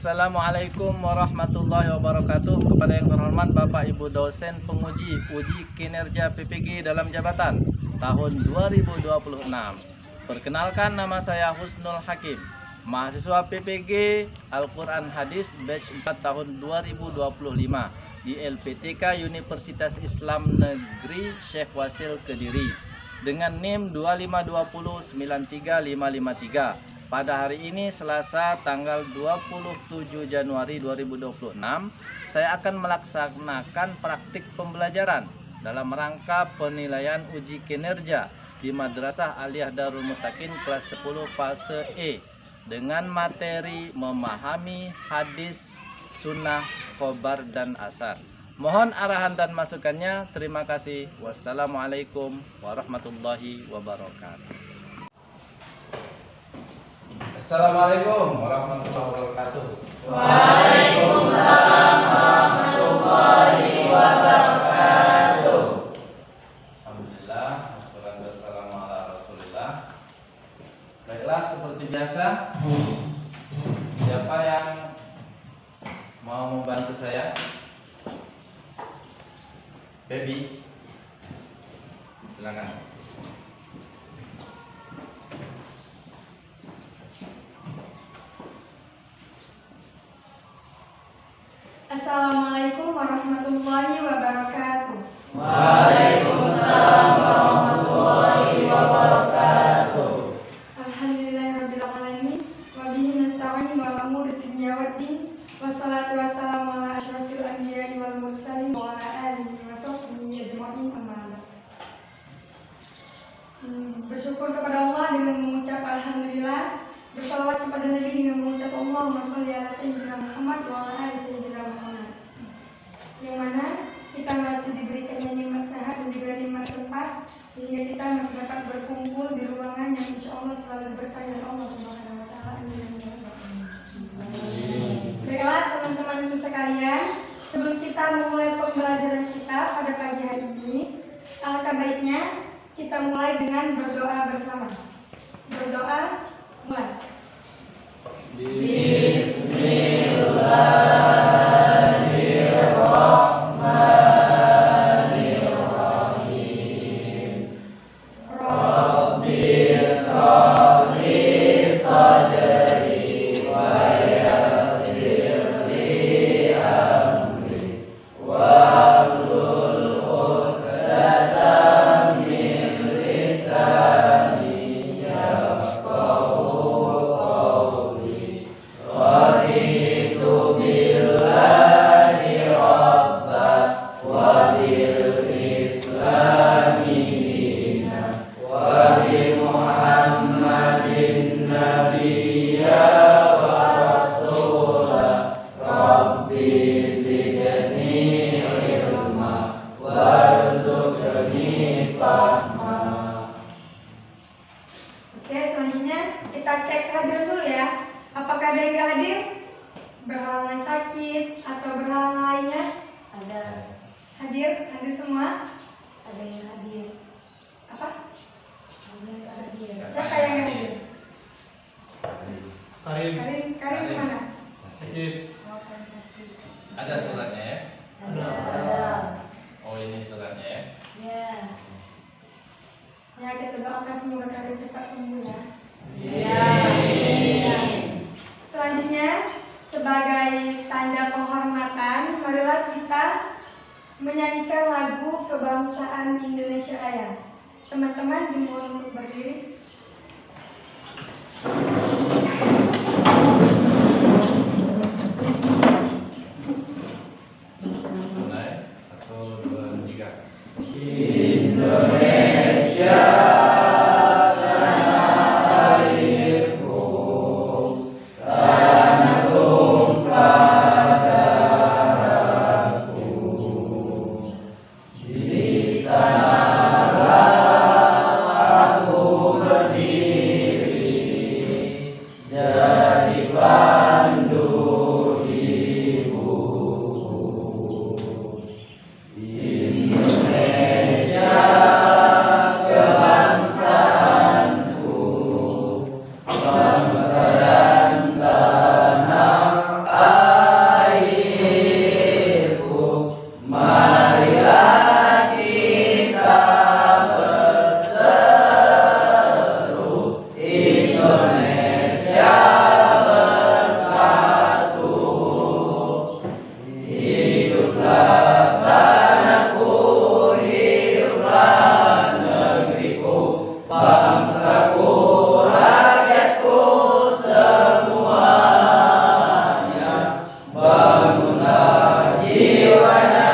Assalamualaikum warahmatullahi wabarakatuh. Kepada yang terhormat Bapak Ibu dosen penguji uji kinerja PPG dalam jabatan tahun 2026. Perkenalkan, nama saya Husnul Hakim, mahasiswa PPG Al-Quran Hadis batch 4 tahun 2025 di LPTK Universitas Islam Negeri Syekh Wasil Kediri dengan NIM 252093553. Pada hari ini Selasa tanggal 27 Januari 2026, saya akan melaksanakan praktik pembelajaran dalam rangka penilaian uji kinerja di Madrasah Aliyah Darul Muttaqin kelas 10 fase E dengan materi memahami hadis, sunnah, khobar, dan asar. Mohon arahan dan masukannya. Terima kasih. Wassalamualaikum warahmatullahi wabarakatuh. Assalamualaikum warahmatullahi wabarakatuh. Waalaikumsalam warahmatullahi wabarakatuh. Alhamdulillah, wassalatu wassalamu ala Rasulillah. Baiklah, seperti biasa, siapa yang mau membantu saya? Baby, silakan. Assalamualaikum warahmatullahi wabarakatuh. Waalaikumsalam warahmatullahi wabarakatuh. Alhamdulillahirabbil alamin wa bihi nasta'in wa umuri dunya waddin wassalatu wassalamu ala asyrofil anbiya'i wal mursalin wa ala alihi wa sahbihi ajma'in amma ba'd. Bersyukur kepada Allah dengan mengucap alhamdulillah, bersalawat kepada Nabi dengan mengucap Allahumma sholli ala sayyidina Muhammad wa ala ali sayyidina Muhammad. Yang mana kita masih diberikan nikmat sehat dan juga nikmat sempat sehingga kita masih dapat berkumpul di ruangan yang insya Allah selalu berkah dari Allah Subhanahu wa taala. Baiklah teman-teman sekalian, sebelum kita memulai pembelajaran kita pada pagi hari ini, alangkah baiknya kita mulai dengan berdoa bersama. Berdoa, mulai. Bismillahirrahmanirrahim. Rabbi shrahli sadri wa yassir li amri wahlul 'uqdatam min lisani yafqahu qawli. Raditu billahi rabban wa bil islami dinan wa bi Muhammadin nabiyya wa rasula. Rabbi zidni ilma warzuqni fahma. Oke, selanjutnya kita cek hadir dulu ya. Apakah ada yang nggak hadir? Berhalangan sakit atau berhalangan lainnya? Ada Hadir? Hadir semua? yang hadir, Apa? ada yang hadir. Siapa yang nggak hadir? Karim. Karim kemana? Makan sakit. Ada suratnya ya? Ada. Oh, ini suratnya ya? Ya. Ya, kita doakan semoga Karim cepat sembuh ya. Ya. Selanjutnya, sebagai tanda penghormatan, marilah kita menyanyikan lagu kebangsaan Indonesia Raya. Teman-teman dimohon untuk berdiri. Mulai. 1, 2, 3. Indonesia tanah airku, tanah tumpah darahku. Di sanalah aku berdiri bangsaku, rakyatku semuanya, bangunlah jiwanya,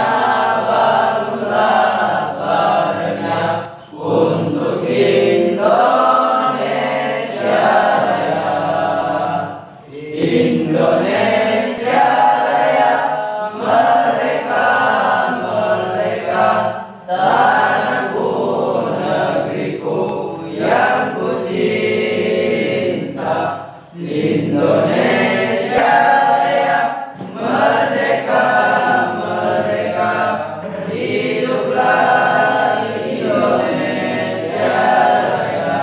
bangunlah badannya untuk Indonesia Raya. Indonesia Raya, merdeka, merdeka, tanahku, negeriku yang ku cinta. Indonesia Raya, merdeka, merdeka, hiduplah Indonesia Raya.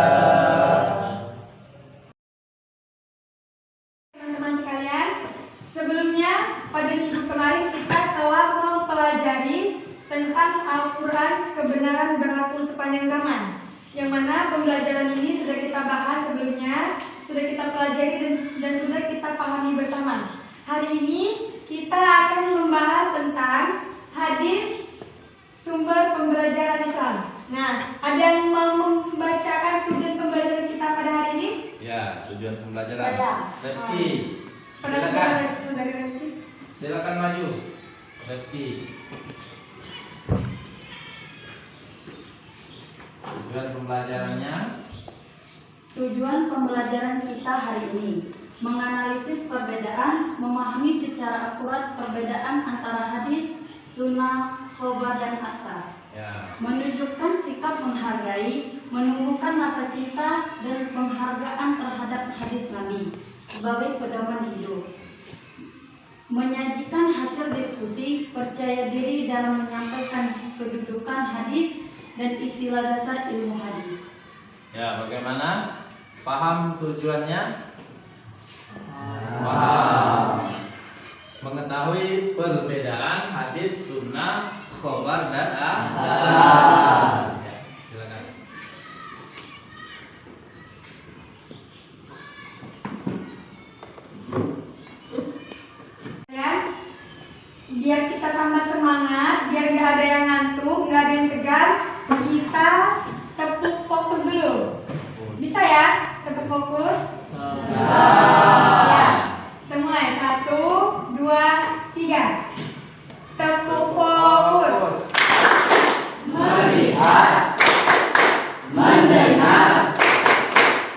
Teman-teman sekalian, sebelumnya pada minggu kemarin kita telah mempelajari tentang Al-Quran kebenaran berlaku sepanjang zaman, yang mana pembelajaran ini sudah kita bahas sebelumnya, sudah kita pelajari dan sudah kita pahami bersama. Hari ini kita akan membahas tentang hadis sumber pembelajaran Islam. Nah, ada yang mau membacakan tujuan pembelajaran kita pada hari ini? Ya, tujuan pembelajaran. Saya. Refki. Pada Silakan. saudara Refki. Silakan maju. Refki. Tujuan pembelajarannya. Tujuan pembelajaran kita hari ini menganalisis perbedaan, memahami secara akurat perbedaan antara hadis, sunnah, khobar, dan asar. Ya. Menunjukkan sikap menghargai, menumbuhkan rasa cinta dan penghargaan terhadap hadis Nabi sebagai pedoman hidup. Menyajikan hasil diskusi, percaya diri dalam menyampaikan kedudukan hadis dan istilah dasar ilmu hadis. Ya, bagaimana? Paham tujuannya? Paham. Mengetahui perbedaan hadis, sunnah, khobar, dan asar. Ya, silakan. Ya, biar kita tambah semangat, biar nggak ada yang ngantuk, nggak ada yang tegang, kita tepuk fokus dulu. Bisa ya? Tepuk fokus. Ya, semua ya. 1, 2, 3. Tepuk fokus. Melihat, mendengar,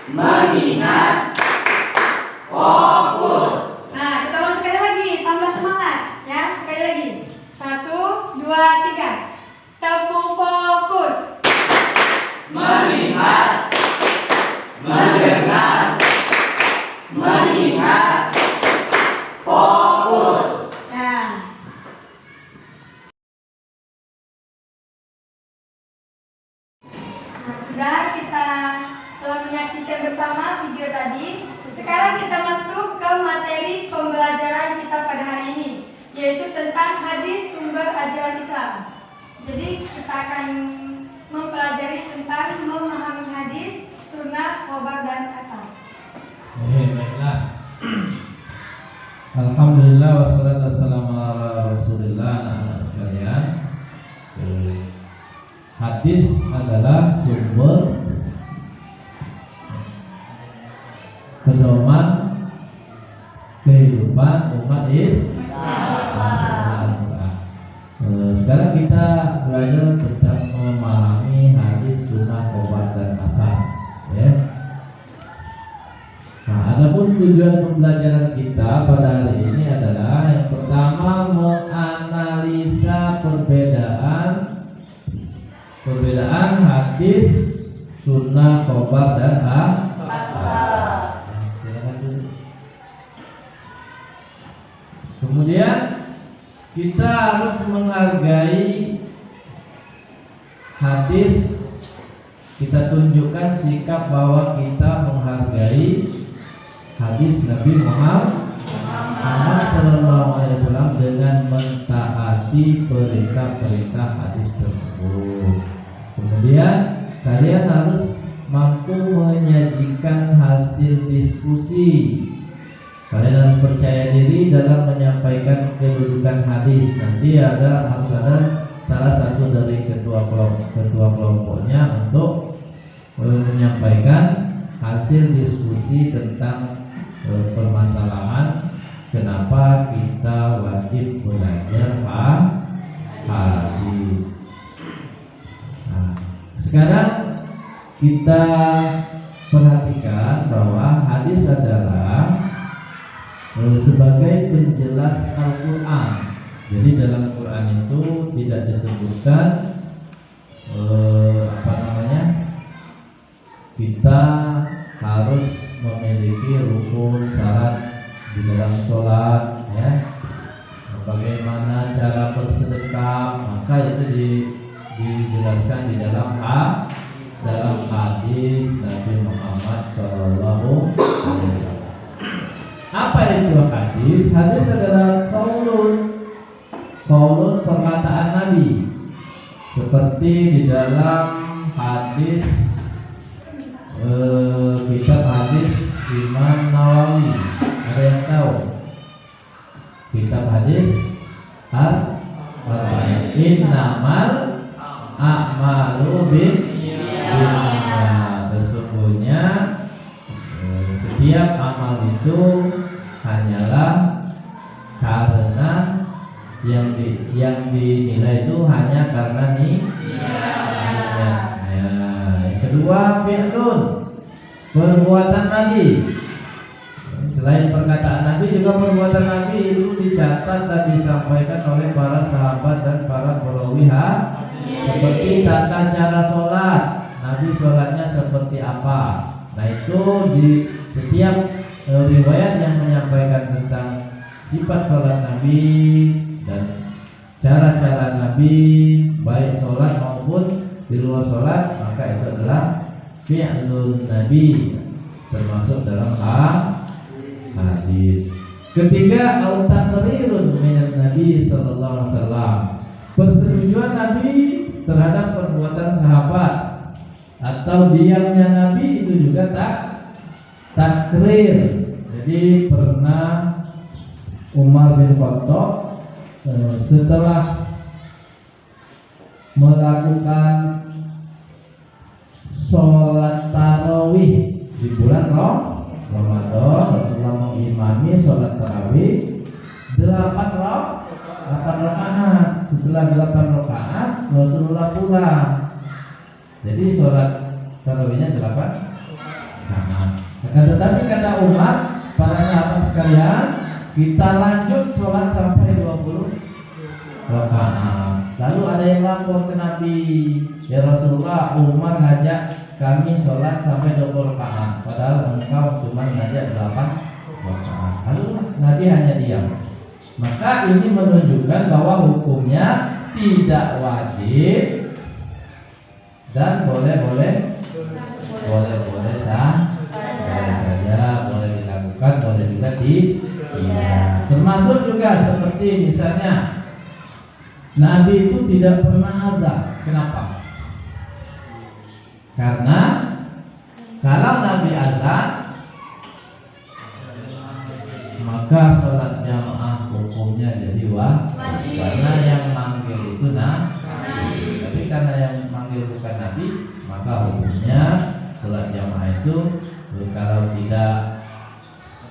mengingat, fokus. Nah, kita ulang sekali lagi, tambah semangat. Ya, sekali lagi. 1, 2, 3. Tepuk fokus. Melihat, mendengar, mengingat, fokus. Nah, sudah kita telah menyaksikan bersama video tadi. Sekarang kita masuk ke materi pembelajaran kita pada hari ini, yaitu tentang hadis sumber ajaran Islam. Jadi kita akan mempelajari tentang memahami hadis, sunnah, khobar, dan asar. Baiklah. Alhamdulillah wassalatu wassalamu ala Rasulillah. Anak sekalian, hadis adalah sumber pedoman kehidupan umat Islam. Sekarang kita belajar tentang memahami hadis, sunnah, khobar, dan asar. Ya. Nah, adapun tujuan pembelajaran kita pada hari ini adalah yang pertama menganalisa perbedaan hadis, sunnah, khobar, dan asar. Silakan dulu. Kemudian kita harus menghargai hadis. Kita tunjukkan sikap bahwa kita menghargai hadis Nabi Muhammad SAW dengan mentaati perintah-perintah hadis tersebut. Kemudian kalian harus mampu menyajikan hasil diskusi. Kalian harus percaya diri dalam menyampaikan kedudukan hadis. Nanti harus ada salah satu dari ketua kelompoknya untuk menyampaikan hasil diskusi tentang permasalahan kenapa kita wajib belajar hadis. Nah, sekarang kita perhatikan bahwa hadis adalah sebagai penjelas Al-Quran. Jadi dalam Quran itu tidak disebutkan kita harus memiliki rukun syarat di dalam sholat, ya. Bagaimana cara bersedekah, maka itu dijelaskan di dalam hadis Nabi Muhammad SAW. Apa itu hadis? Hadis adalah qaulun perkataan Nabi, seperti di dalam hadis kitab hadis Imam Nawawi. Ada yang tahu? Kitab hadis Al-Arba'in. Innamal a'malu binniyat. Sesungguhnya setiap amal itu hanyalah karena yang dinilai itu hanya karena niat. Kedua, fi'lun, perbuatan Nabi. Selain perkataan Nabi, juga perbuatan Nabi itu dicatat dan disampaikan oleh para sahabat dan para perawi hadis. Seperti tata cara sholat, Nabi sholatnya seperti apa. Nah, itu di setiap riwayat yang menyampaikan tentang sifat sholat Nabi dan cara-cara Nabi, baik sholat maupun di luar sholat, maka itu adalah fi'lun Nabi, termasuk dalam hadis. Ketiga, au-taqrirun minan Nabi sallallahu alaihi wasallam, persetujuan Nabi terhadap perbuatan sahabat atau diamnya Nabi itu juga takrir. Jadi pernah Umar bin Khattab setelah melakukan sholat tarawih di bulan Ramadan, Rasulullah mengimami sholat tarawih 8 rakaat. Setelah 8 rakaat Rasulullah pulang. Jadi sholat tarawihnya 8 rakaat. Akan tetapi kata Umar, para sahabat sekalian, kita lanjut sholat sampai 20 rakaat. Lalu ada yang lapor ke Nabi, ya Rasulullah, Umar ngajak kami sholat sampai 20 rakaat, padahal engkau cuma ngajak 8 rakaat. Lalu Nabi hanya diam. Maka ini menunjukkan bahwa hukumnya tidak wajib dan boleh saja, boleh dilakukan, boleh juga tidak. Termasuk juga seperti misalnya Nabi itu tidak pernah azan. Kenapa? Karena kalau Nabi azan, maka sholat jamaah hukumnya jadi wajib. Karena yang manggil itu Nabi. Tapi karena yang manggil bukan Nabi, maka hukumnya sholat jamaah itu kalau tidak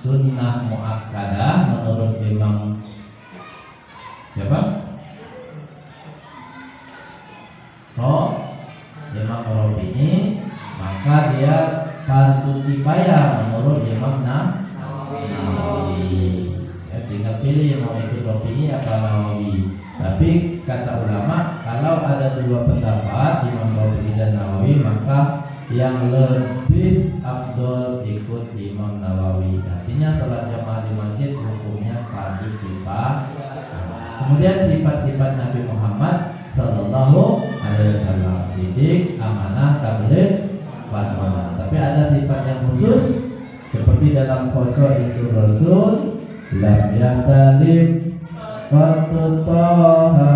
sunnah muakkadah menurut Imam siapa? Imam Rabi'i, maka dia fardu kifayah menurut Imam Nawawi. Ya, tinggal pilih mau itu Rabi'i apa Nawawi. Tapi kata ulama, kalau ada dua pendapat Imam Rabi'i dan Nawawi, maka yang lebih afdol ikut Imam Nawawi. Artinya salat jamaah di masjid hukumnya fardu kifayah. Kemudian sifat-sifat Nabi Muhammad Sallallahu Alaihi Wasallam, sidik, amanah, tabligh, waspada. Tapi ada sifat yang khusus, seperti dalam Khosaisul Rasul, lam yahtalif fatutoha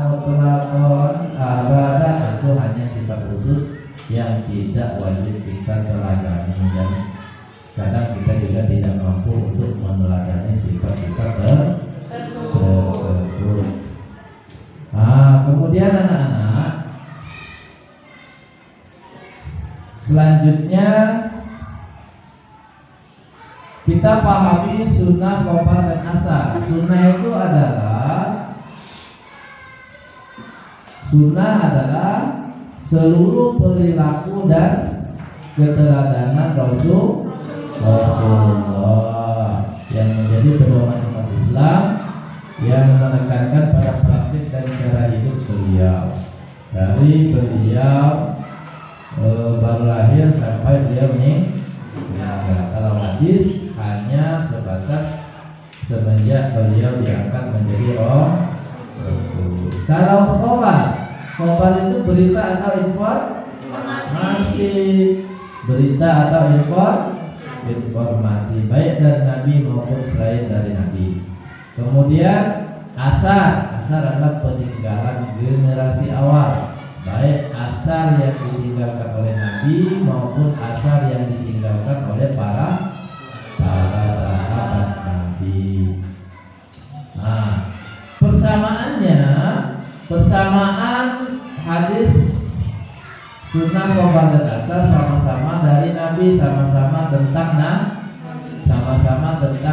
mutlaqan abada. Itu hanya sifat khusus yang tidak wajib kita teladani, dan kadang kita juga tidak mampu untuk meneladani sifat-sifat tersebut. Kemudian anak-anak, Selanjutnya kita pahami sunnah, khobar, dan asar. Sunnah adalah seluruh perilaku dan keteladanan Rasulullah yang menjadi pedoman umat Islam, yang menekankan pada praktik dan cara hidup beliau dari beliau baru lahir sampai beliau meninggal. Kalau hadis hanya sebatas semenjak beliau diangkat menjadi Rasul. Kalau khobar itu berita atau informasi, berita atau informasi baik dari Nabi maupun selain dari Nabi. Kemudian asar adalah peninggalan generasi awal, baik asar yang ditinggalkan oleh Nabi maupun asar yang ditinggalkan oleh para sahabat Nabi. Nah, persamaan hadis sunnah, khobar, dan asar sama-sama dari Nabi, sama-sama tentang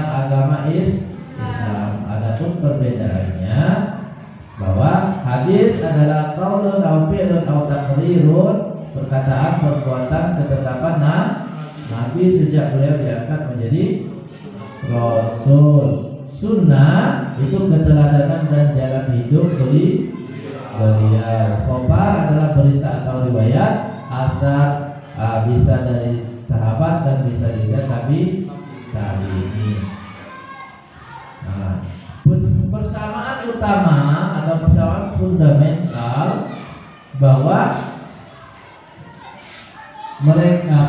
agama Islam. Adapun perbedaannya bahwa hadis adalah qaulun aw fi'lun aw taqrirun, perkataan, perbuatan, ketetapan Nabi sejak beliau diangkat menjadi Rasul. Sunnah itu keteladanan dan jalan hidup beliau. Khobar adalah berita atau riwayat. Asar bisa dari sahabat dan bisa juga tabi'in. Nah, persamaan utama atau persamaan fundamental bahwa mereka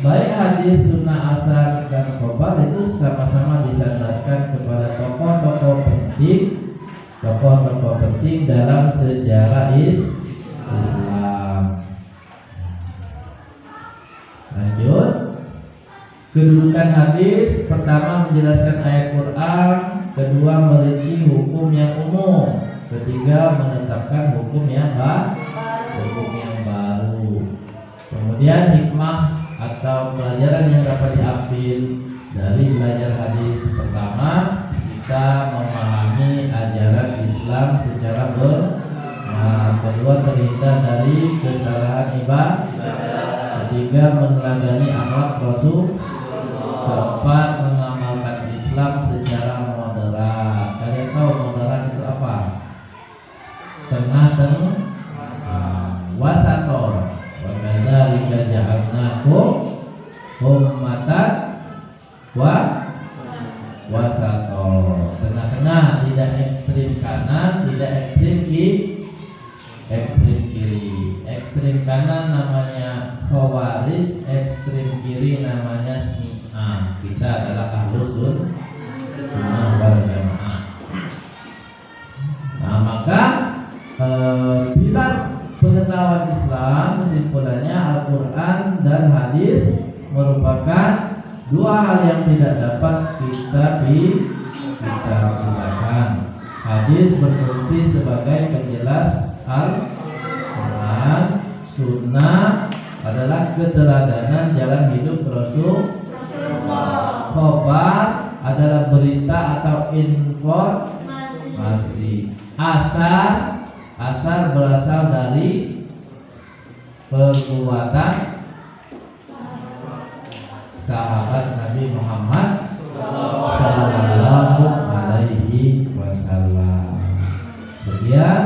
baik hadis, sunnah, asar, dan khobar itu sama-sama disandarkan kepada tokoh-tokoh penting dalam sejarah Islam. Lanjut. Kedudukan hadis: pertama, menjelaskan ayat Quran; kedua, merinci hukum yang umum; ketiga, menetapkan hukum yang baru. Kemudian hikmah atau pelajaran yang dapat diambil dari belajar hadis: pertama, kita memahami ajaran Islam secara benar; kedua, terhindar dari kesalahan ibadah; ketiga, meneladani akhlak Rasul; keempat, mengamalkan Islam secara moderat. Kalian tahu moderat itu apa? Tengah-tengah, wasator. Wa kadzalika ja'alnakum ummatan wasator. Tengah-tengah, tidak ekstrim kanan, tidak ekstrim kiri. Ekstrim kanan namanya Khawarij, ekstrim kiri namanya Syiah. Kita adalah Ahlus Sunnah wal Jamaah. Nah, maka pilar pengetahuan Islam kesimpulannya Al-Quran dan hadis merupakan dua hal yang tidak dapat kita pisahkan. Hadis berfungsi sebagai penjelas Al-Quran. Sunnah adalah keteladanan jalan hidup Rasulullah. Khobar adalah berita atau informasi. Asar berasal dari perbuatan sahabat Nabi Muhammad Sallallahu Alaihi Wasallam. Sekian,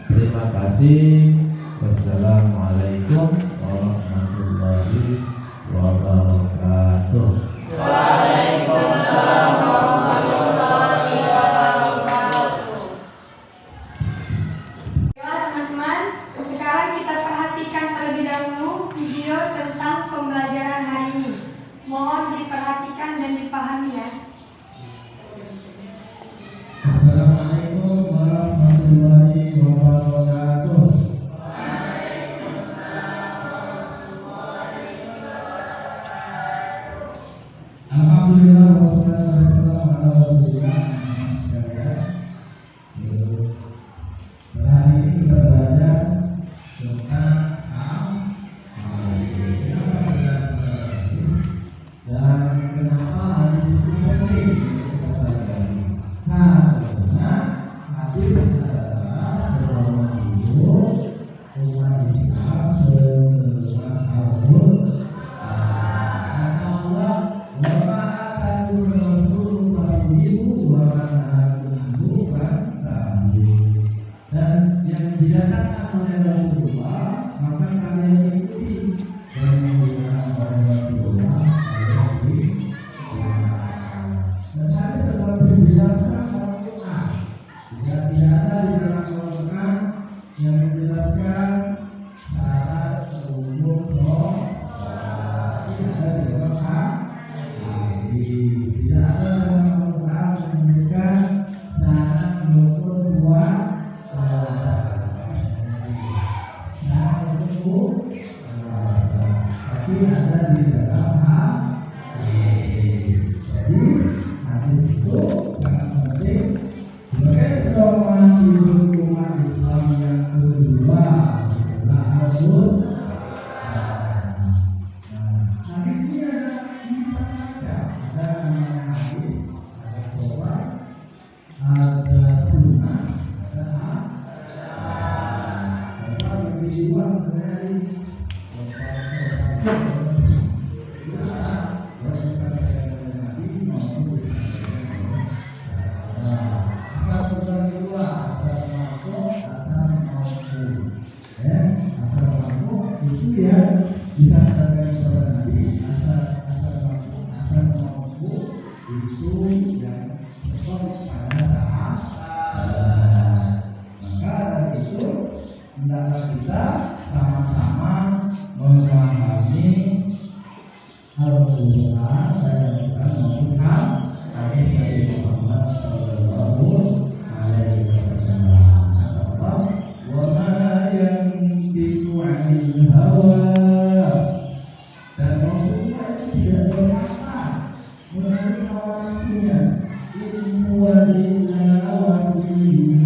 terima kasih. Wassalamualaikum warahmatullahi wabarakatuh. Waalaikumsalam warahmatullahi wabarakatuh. Ya teman-teman, sekarang kita perhatikan terlebih dahulu video tentang pembelajaran hari ini. Mohon diperhatikan dan dipahami ya. Assalamualaikum warahmatullahi wabarakatuh. Alhamdulillah wassalatu wassalamu ala Rasulillah. Hari ini kita belajar tentang al-hadis. tapi ada di dalam hadis. Jadi hadis itu sangat penting sebagai pedoman hidup umat Islam yang kedua setelah Al-Quran. Hadis ini ada macam-macam. Ada namanya hadis, ada Quran, ada sunnah, ada lebih luas dari hendaklah kita sama-sama memahami Al-Quran dan maupun hadis dari Muhammad Sallallahu Alaihi Wasallam. Wa ma yantiqu 'anil hawa, dan Rasulullah itu tidak berkata melalui hawa nafsunya. In huwa illa wahyun.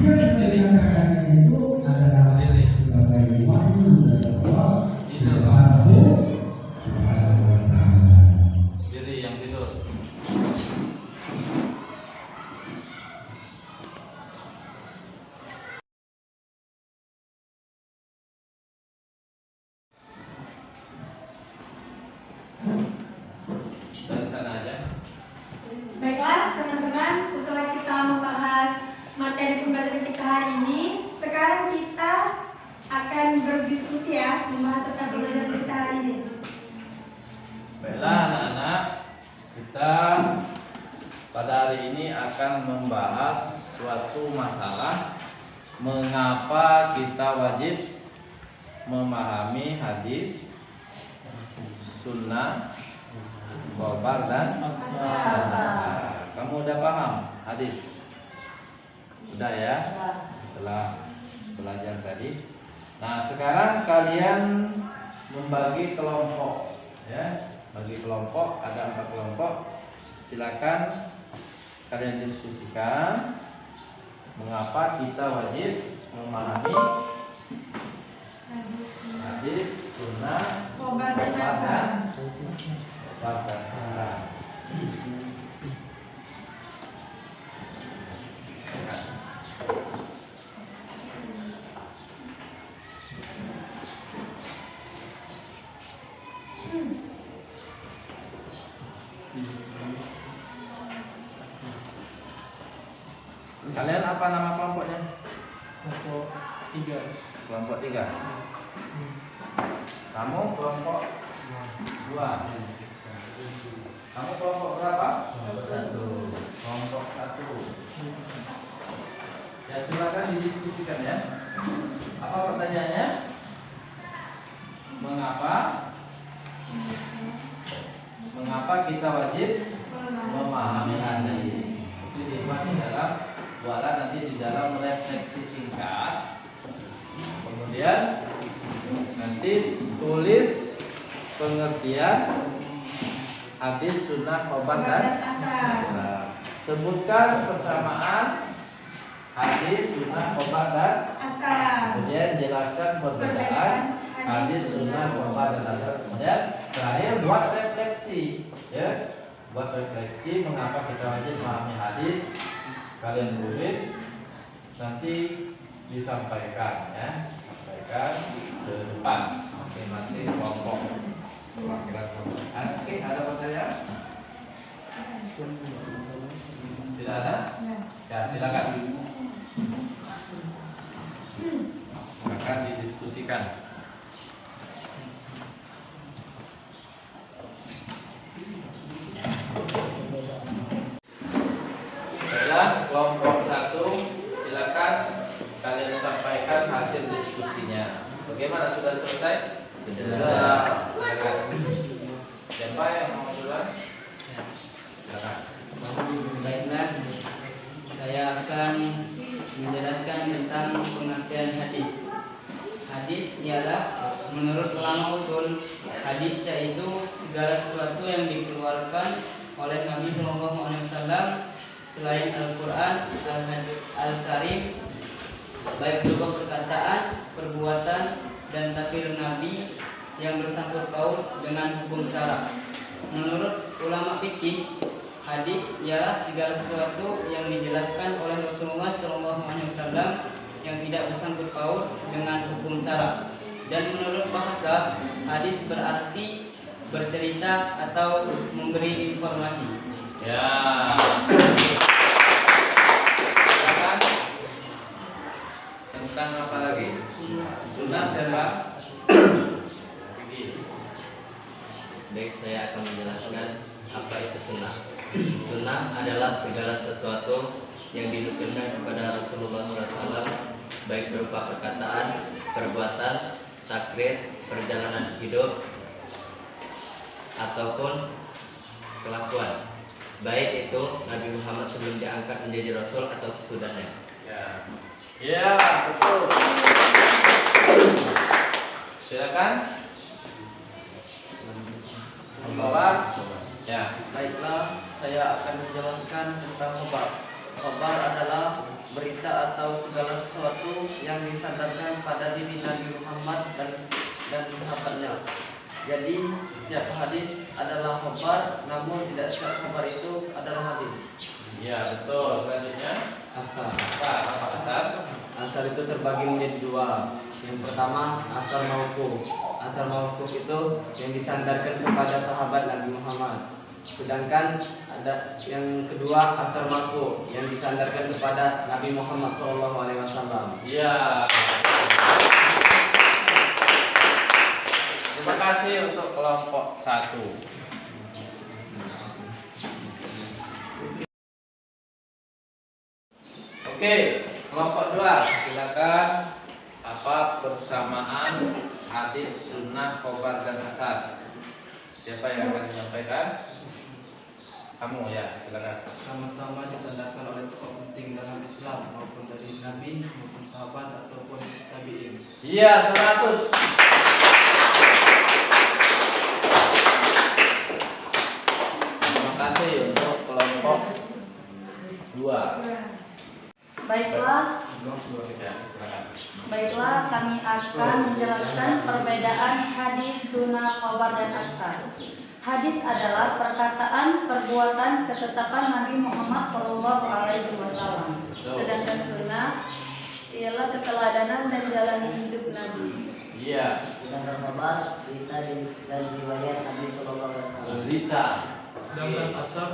Dia sendiri katakan itu adalah sebagai wahyu dari Allah Subhanahu wa Ta'ala. Diri yang tidur. Dari sana aja. Baiklah teman-teman, setelah kita membahas materi pembelajaran kita hari ini, sekarang kita akan berdiskusi ya, membahas tentang pembelajaran kita hari ini. Baiklah anak-anak, kita pada hari ini akan membahas suatu masalah mengapa kita wajib memahami hadis, sunnah, khabar dan asar. Kamu udah paham hadis? Sudah ya? Setelah belajar tadi. Nah, sekarang kalian membagi kelompok ya. Bagi kelompok, ada 4 kelompok. Silakan kalian diskusikan mengapa kita wajib memahami hadis, sunnah, Khabar dan khabar asar. dan asar. Kalian apa nama kelompoknya? Kelompok 3. Kelompok 3. Kamu kelompok 2. Kamu kelompok berapa? 1. Kelompok 1. Ya silakan didiskusikan ya. Apa pertanyaannya? Mengapa kita wajib memahami hadis? Itu dibuat di dalam nanti di dalam refleksi singkat. Kemudian nanti tulis pengertian hadis, sunnah, khabar dan asar. Sebutkan persamaan hadis, sunnah, khabar dan Asar. kemudian jelaskan perbedaan hadis, sunnah, khabar dan asar. Kemudian terakhir buat refleksi, ya, buat refleksi mengapa kita wajib memahami hadis. Kalian tulis, nanti disampaikan, ya, sampaikan ke depan masing-masing kelompok. Perwakilan kelompok. Oke, ada pertanyaan? Tidak ada? Ya, silakan. Akan didiskusikan. Baiklah, kelompok 1, silakan kalian sampaikan hasil diskusinya. Bagaimana, sudah selesai? Sudah. Silakan. Siapa yang mau duluan? Silakan. Baiklah, saya akan menjelaskan tentang pengertian hadis. hadis ialah menurut ulama usul hadis yaitu segala sesuatu yang dikeluarkan oleh Nabi SAW selain Al-Quran Al-Karim, baik berupa perkataan, perbuatan, dan takrir Nabi yang bersangkut paut dengan hukum syara. Menurut ulama fikih, hadis ialah segala sesuatu yang dijelaskan oleh Rasulullah SAW yang tidak bersangkut paut dengan hukum syara. Dan menurut bahasa, hadis berarti bercerita atau memberi informasi. Ya. Silakan. Tentang apa lagi? Sunnah siapa? Baik, saya akan menjelaskan apa itu sunnah. Sunnah adalah segala sesuatu yang dinukilkan kepada Rasulullah SAW, baik berupa perkataan, perbuatan, takrir, perjalanan hidup, ataupun kelakuan, baik itu Nabi Muhammad sebelum diangkat menjadi Rasul atau sesudahnya. Ya, betul. Silakan. Membawa. Ya. Baiklah, saya akan menjelaskan tentang khabar. Khabar adalah berita atau segala sesuatu yang disandarkan pada diri Nabi Muhammad dan sahabatnya. Jadi setiap hadis adalah khabar, namun tidak setiap khabar itu adalah hadis. Ya, betul. Selanjutnya apa asal? Asar itu terbagi menjadi dua. Yang pertama asar mauquf. Asar mauquf itu yang disandarkan kepada sahabat Nabi Muhammad. Sedangkan ada yang kedua asar marfu yang disandarkan kepada Nabi Muhammad SAW. Ya. Terima kasih untuk kelompok 1. Oke, kelompok 2, silakan. Apa persamaan hadis, sunnah, khobar, dan asar? Siapa yang akan menyampaikan? Kamu ya, silakan. Sama-sama disandarkan oleh tokoh penting dalam Islam, maupun dari Nabi maupun sahabat ataupun tabi'in. Iya, 100. Terima kasih untuk kelompok 2. Baiklah, Ya, silakan. baiklah kami akan menjelaskan perbedaan hadis, sunnah, khobar, dan asar. Hadis adalah perkataan, perbuatan, ketetapan Nabi Muhammad SAW. Sedangkan sunnah ialah keteladanan dan jalan hidup Nabi. Iya. Sedangkan khabar berita dan riwayat Nabi SAW. Berita. Sedangkan asar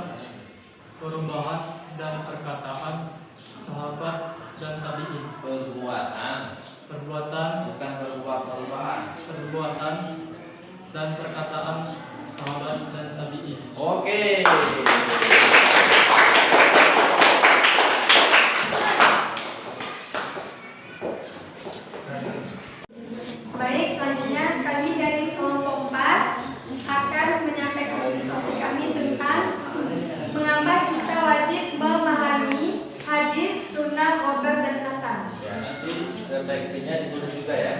perubahan dan perkataan sahabat dan tabi'in. Perbuatan, bukan perubahan. Perbuatan dan perkataan sahabat dan tabi'in. Oke. Baik, selanjutnya kami dari kelompok 4 akan menyampaikan diskusi kami tentang mengapa kita wajib memahami hadis, sunnah, khobar, dan asar. Ya, nanti redaksinya ditulis juga ya.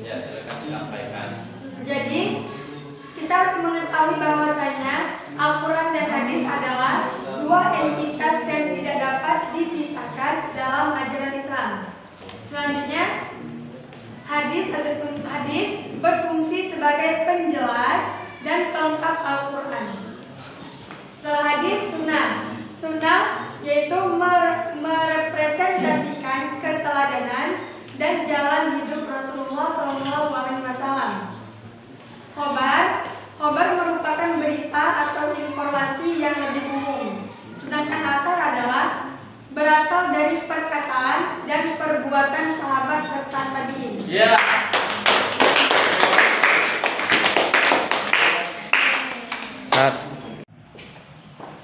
Ya, silakan disampaikan. Jadi, kita harus mengetahui bahwasanya Al-Quran dan hadis adalah dua entitas yang tidak dapat dipisahkan dalam ajaran Islam. Selanjutnya, hadis berfungsi sebagai penjelas dan pelengkap Al-Quran. Setelah hadis, sunnah. Sunnah yaitu merepresentasikan keteladanan dan jalan hidup Rasulullah SAW. Khobar merupakan berita atau informasi yang lebih umum. Sedangkan asar adalah berasal dari perkataan dan perbuatan sahabat serta tabi'in. Ya.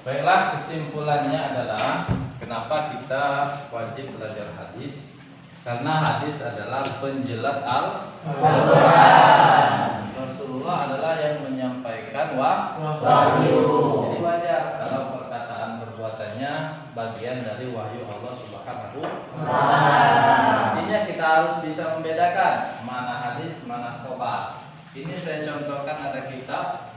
Baiklah, kesimpulannya adalah kenapa kita wajib belajar hadis? Karena hadis adalah penjelas Al-Quran. Rasulullah adalah yang menyampaikan wahyu. Jadi wajar kalau perkataan perbuatannya bagian dari wahyu Allah Subhanahu wa Ta'ala. Artinya kita harus bisa membedakan hadis, mana khobar. Ini saya contohkan, ada kitab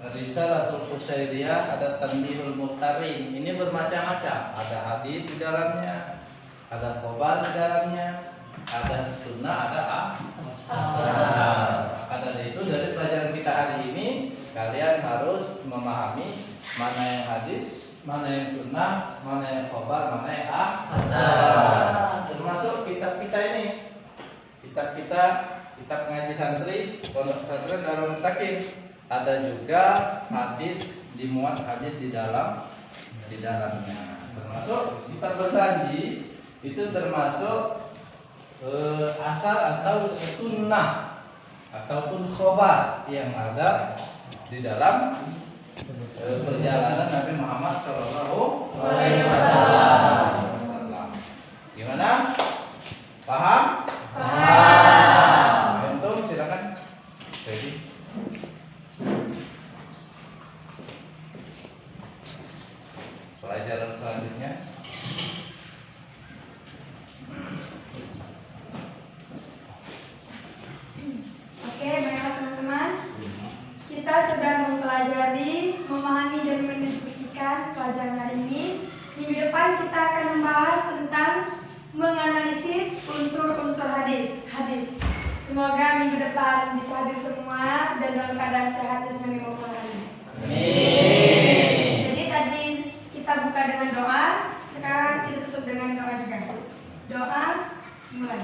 Risalatul Qusairiyah, ada Tanbihul Muhtarin. Ini bermacam-macam, ada hadis di dalamnya, ada khobar di dalamnya, ada sunnah, ada asar. Maka dari itu, dari pelajaran kita hari ini, kalian harus memahami mana yang hadis, mana yang sunnah, mana yang khobar, mana yang asar. Termasuk kitab kita ini, kitab ngaji santri, pondok pesantren Darul Mutakin. Ada juga hadis, dimuat hadis di dalamnya. Termasuk kitab bersanji itu termasuk asal atau sunnah ataupun khobar yang ada di dalam perjalanan Nabi Muhammad Shallallahu Alaihi Wasallam. Gimana? Paham? Paham. Untuk silakan. Jadi. Pelajaran selanjutnya. Oke, baiklah teman-teman. Kita sudah mempelajari, memahami dan mendiskusikan pelajaran hari ini. Minggu depan kita akan membahas tentang menganalisis unsur-unsur hadis. Semoga minggu depan bisa hadir semua dan dalam keadaan sehat dan maupun hadis. Jadi tadi kita buka dengan doa, sekarang kita tutup dengan doa juga. Doa mulai.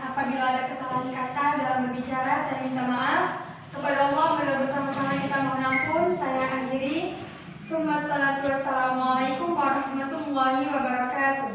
Apabila ada kesalahan kata dalam berbicara, saya minta maaf. Kepada Allah, bersama-sama kita mohon ampun. Saya akhiri. Wassalamualaikum warahmatullahi wabarakatuh.